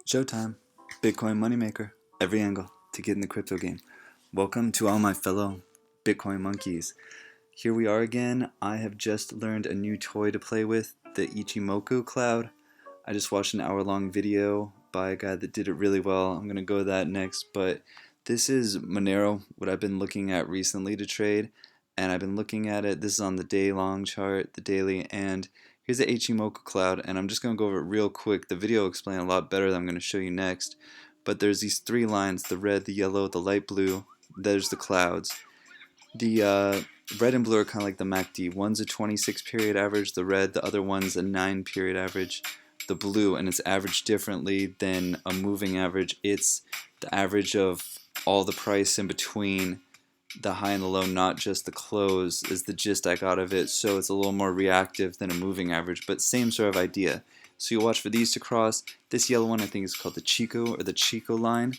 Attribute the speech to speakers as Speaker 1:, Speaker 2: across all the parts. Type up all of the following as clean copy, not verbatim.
Speaker 1: Showtime. Bitcoin moneymaker. Every angle to get in the crypto game. Welcome to all my fellow Bitcoin monkeys. Here we are again. I have just learned a new toy to play with, the Ichimoku Cloud. I just watched an hour-long video by a guy that did it really well. I'm going to go to that next, but this is Monero, what I've been looking at recently to trade, and I've been looking at it. This is on the day-long chart, the daily, and here's the Ichimoku Cloud, and I'm just going to go over it real quick. The video will explain a lot better than I'm going to show you next, but there's these three lines, the red, the yellow, the light blue. There's the clouds. The red and blue are kind of like the MACD. One's a 26 period average, the red, the other one's a 9 period average. The blue, and it's averaged differently than a moving average. It's the average of all the price in between the high and the low, not just the close, is the gist I got of it. So it's a little more reactive than a moving average, but same sort of idea. So you watch for these to cross. This yellow one I think is called the Chico or the Chico line,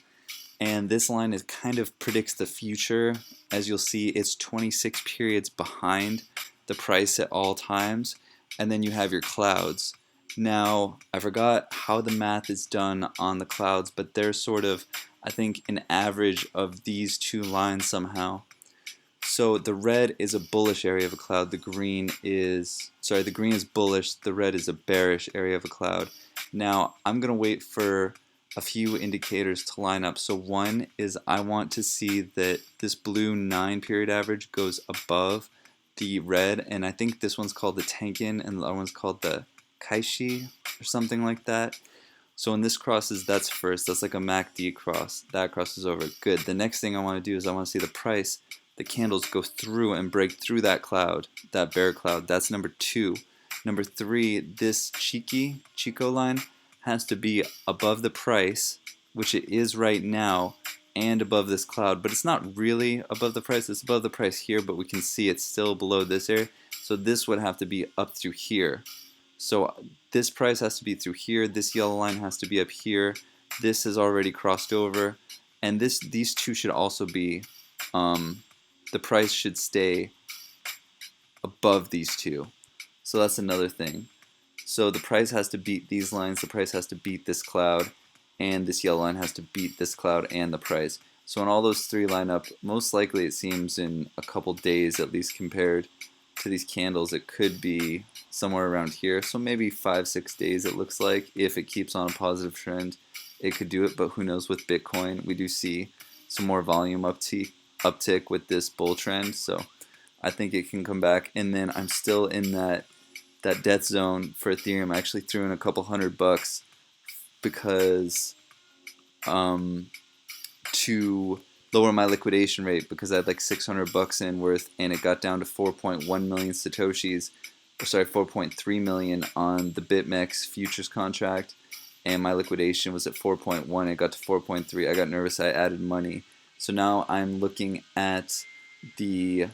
Speaker 1: and this line is kind of predicts the future. As you'll see, it's 26 periods behind the price at all times, and then you have your clouds. Now, I forgot how the math is done on the clouds, but they're sort of, I think, an average of these two lines somehow. So the red is a bullish area of a cloud, the green is bullish, the red is a bearish area of a cloud. Now, I'm going to wait for a few indicators to line up. So one is I want to see that this blue 9 period average goes above the red, and I think this one's called the Tenkin and the other one's called the Kaishi or something like that. So when this crosses, that's first. That's like a MACD cross. That crosses over. Good. The next thing I want to do is I want to see the price, the candles go through and break through that cloud, that bear cloud. That's number 2. Number 3, this Chico line has to be above the price, which it is right now, and above this cloud. But it's not really above the price. It's above the price here, but we can see it's still below this area. So this would have to be up through here. So this price has to be through here, this yellow line has to be up here, this has already crossed over, and these two should also be, the price should stay above these two. So that's another thing. So the price has to beat these lines, the price has to beat this cloud, and this yellow line has to beat this cloud and the price. So when all those three line up, most likely it seems in a couple days, at least compared to these candles, it could be somewhere around here. So maybe 5-6 days it looks like. If it keeps on a positive trend, it could do it, but who knows with Bitcoin. We do see some more volume uptick with this bull trend, so I think it can come back. And then I'm still in that death zone for Ethereum. I actually threw in a couple $100 because to lower my liquidation rate, because I had like $600 in worth, and it got down to 4.1 million satoshis, or sorry, 4.3 million on the BitMEX futures contract, and my liquidation was at 4.1. It got to 4.3. I got nervous. I added money. So now I'm looking at the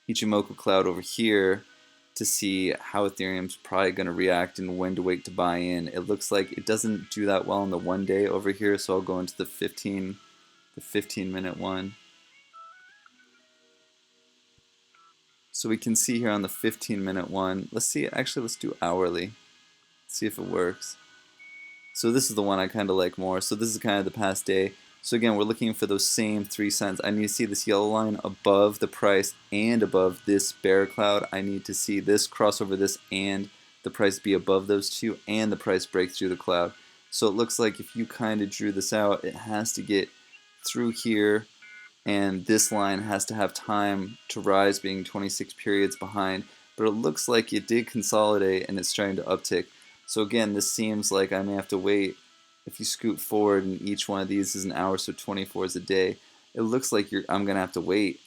Speaker 1: Ichimoku Cloud over here to see how Ethereum's probably going to react and when to wait to buy in. It looks like it doesn't do that well in the 1 day over here, so I'll go into the 15-minute one. So we can see here on the 15-minute one, let's do hourly, see if it works. So this is the one I kind of like more. So this is kind of the past day. So again, we're looking for those same 3 cents. I need to see this yellow line above the price and above this bear cloud. I need to see this cross over this and the price be above those two and the price break through the cloud. So it looks like if you kind of drew this out, it has to get through here, and this line has to have time to rise, being 26 periods behind. But it looks like it did consolidate and it's starting to uptick. So again, this seems like I may have to wait. If you scoot forward and each one of these is an hour, so 24 is a day, it looks like I'm going to have to wait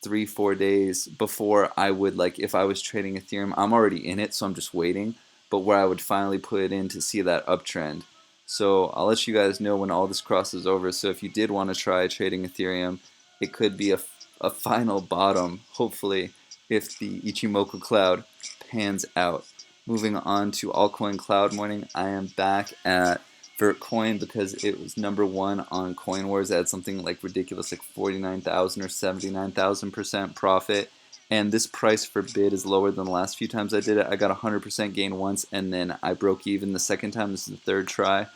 Speaker 1: 3-4 days before I would, like if I was trading Ethereum, I'm already in it, so I'm just waiting, but where I would finally put it in to see that uptrend. So I'll let you guys know when all this crosses over. So if you did want to try trading Ethereum, it could be a final bottom, hopefully, if the Ichimoku Cloud pans out. Moving on to altcoin cloud morning, I am back at Vertcoin because it was #1 on CoinWars. It had something like ridiculous, like 49,000 or 79,000% profit. And this price for bid is lower than the last few times I did it. I got 100% gain once, and then I broke even the second time. This is the third try.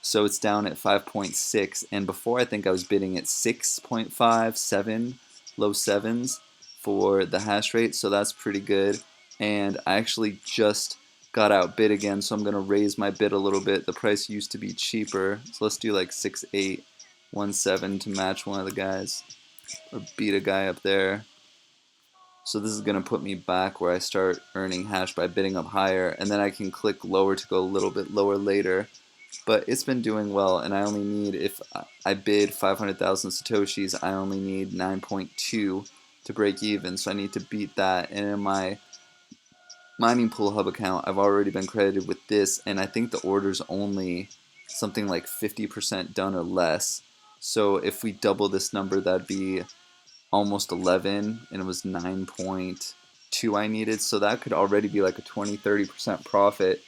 Speaker 1: So it's down at 5.6, and before I think I was bidding at 6.5, 7, low sevens for the hash rate, so that's pretty good. And I actually just got outbid again, so I'm going to raise my bid a little bit. The price used to be cheaper, so let's do like 6.817 to match one of the guys, or beat a guy up there. So this is going to put me back where I start earning hash by bidding up higher, and then I can click lower to go a little bit lower later. But it's been doing well, and I only need, if I bid 500,000 Satoshis, I only need 9.2 to break even, so I need to beat that. And in my mining pool hub account, I've already been credited with this, and I think the order's only something like 50% done or less. So if we double this number, that'd be almost 11, and it was 9.2 I needed, so that could already be like a 20-30% profit.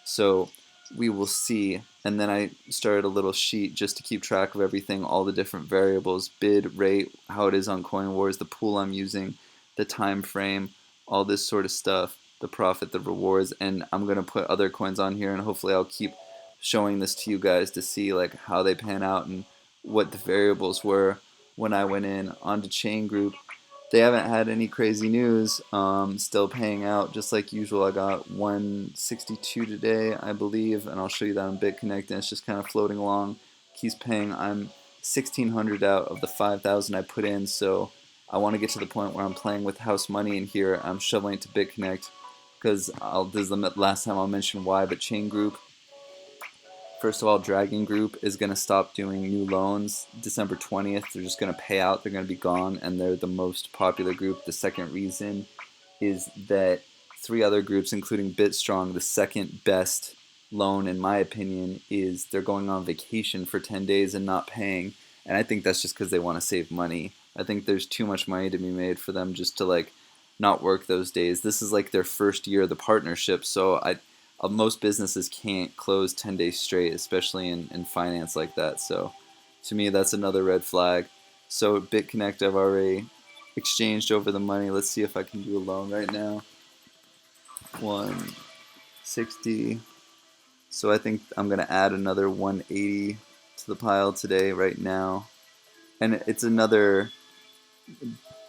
Speaker 1: So we will see. And then I started a little sheet just to keep track of everything, all the different variables, bid, rate, how it is on Coin Wars, the pool I'm using, the time frame, all this sort of stuff, the profit, the rewards. And I'm going to put other coins on here, and hopefully I'll keep showing this to you guys to see like how they pan out and what the variables were when I went in. Onto Chain.Group. They haven't had any crazy news. Still paying out just like usual. I got 162 today, I believe, and I'll show you that on Bitconnect, and it's just kind of floating along. Keeps paying. I'm 1,600 out of the 5,000 I put in, so I want to get to the point where I'm playing with house money in here. I'm shoveling it to Bitconnect because this is the last time I'll mention why, but Chain.Group. First of all, Dragon Group is going to stop doing new loans December 20th. They're just going to pay out. They're going to be gone, and they're the most popular group. The second reason is that 3 other groups, including BitStrong, the second best loan, in my opinion, is they're going on vacation for 10 days and not paying. And I think that's just because they want to save money. I think there's too much money to be made for them just to like not work those days. This is like their first year of the partnership, so most businesses can't close 10 days straight, especially in finance like that. So to me, that's another red flag. So Bitconnect, I've already exchanged over the money. Let's see if I can do a loan right now. 160. So I think I'm going to add another 180 to the pile today, right now. And it's another,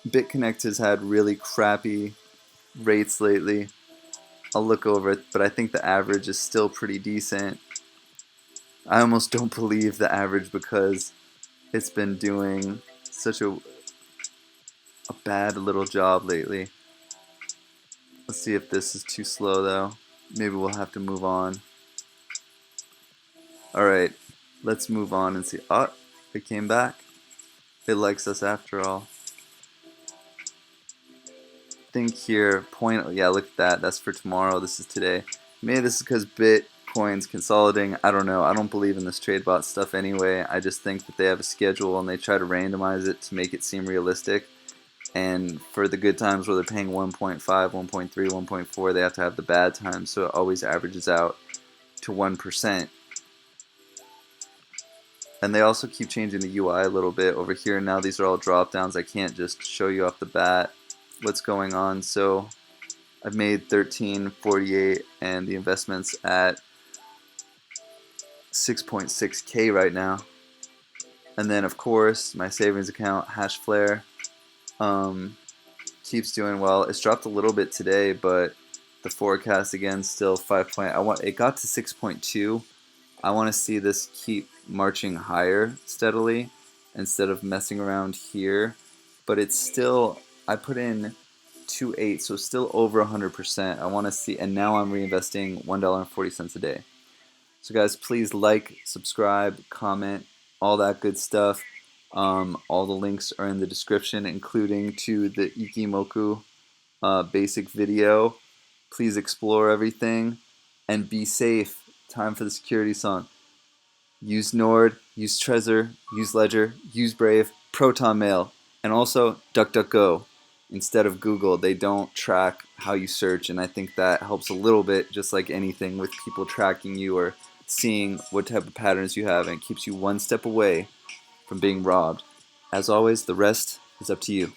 Speaker 1: Bitconnect has had really crappy rates lately. I'll look over it, but I think the average is still pretty decent. I almost don't believe the average because it's been doing such a bad little job lately. Let's see if this is too slow though. Maybe we'll have to move on. Alright, let's move on and see. Oh, it came back. It likes us after all. Think here, yeah, look at that. That's for tomorrow. This is today. Maybe this is because Bitcoin's consolidating. I don't know. I don't believe in this trade bot stuff anyway. I just think that they have a schedule and they try to randomize it to make it seem realistic. And for the good times where they're paying 1.5, 1.3, 1.4, they have to have the bad times, so it always averages out to 1%. And they also keep changing the UI a little bit over here. Now these are all drop downs. I can't just show you off the bat what's going on. So I've made 1348 and the investment's at 6.6K right now. And then of course my savings account, Hashflare, keeps doing well. It's dropped a little bit today, but the forecast again still 5. It got to 6.2. I want to see this keep marching higher steadily instead of messing around here. But it's still, I put in 2.8, so still over 100%. I want to see, and now I'm reinvesting $1.40 a day. So guys, please like, subscribe, comment, all that good stuff. All the links are in the description, including to the Ichimoku basic video. Please explore everything and be safe. Time for the security song. Use Nord, use TREZOR, use Ledger, use Brave, Proton Mail, and also DuckDuckGo. Instead of Google, they don't track how you search, and I think that helps a little bit, just like anything with people tracking you or seeing what type of patterns you have, and it keeps you one step away from being robbed. As always, the rest is up to you.